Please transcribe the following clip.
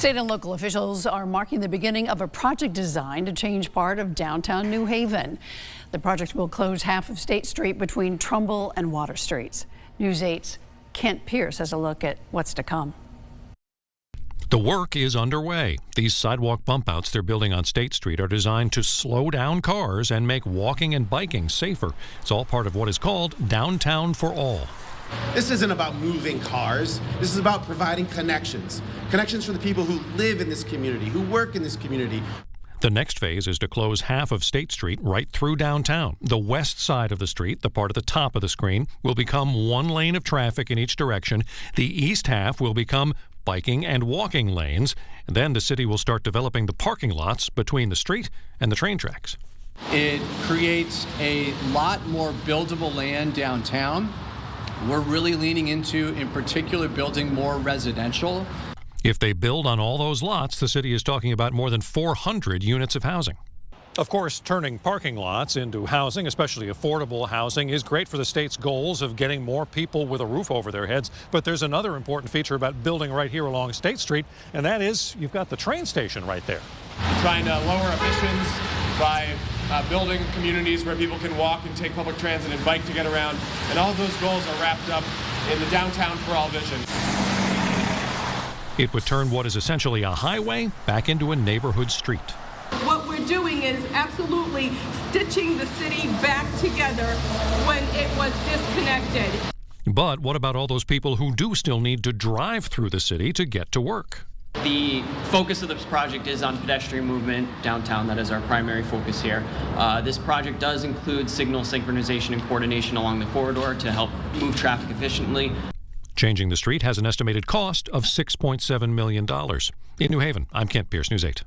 State and local officials are marking the beginning of a project designed to change part of downtown New Haven. The project will close half of State Street between Trumbull and Water Streets. News 8's Kent Pierce has a look at what's to come. The work is underway. These sidewalk bump outs they're building on State Street are designed to slow down cars and make walking and biking safer. It's all part of what is called Downtown for All. This isn't about moving cars. This is about providing connections. Connections for the people who live in this community, who work in this community. The next phase is to close half of State Street right through downtown. The west side of the street, the part at the top of the screen, will become one lane of traffic in each direction. The east half will become biking and walking lanes. And then the city will start developing the parking lots between the street and the train tracks. It creates a lot more buildable land downtown. We're really leaning into, in particular, building more residential. If they build on all those lots, the city is talking about more than 400 units of housing. Of course, turning parking lots into housing, especially affordable housing, is great for the state's goals of getting more people with a roof over their heads. But there's another important feature about building right here along State Street, and that is you've got the train station right there. Trying to lower emissions by building communities where people can walk and take public transit and bike to get around. And all of those goals are wrapped up in the Downtown for All vision. It would turn what is essentially a highway back into a neighborhood street. What we're doing is absolutely stitching the city back together when it was disconnected. But what about all those people who do still need to drive through the city to get to work? The focus of this project is on pedestrian movement downtown. That is our primary focus here. This project does include signal synchronization and coordination along the corridor to help move traffic efficiently. Changing the street has an estimated cost of $6.7 million. In New Haven, I'm Kent Pierce, News 8.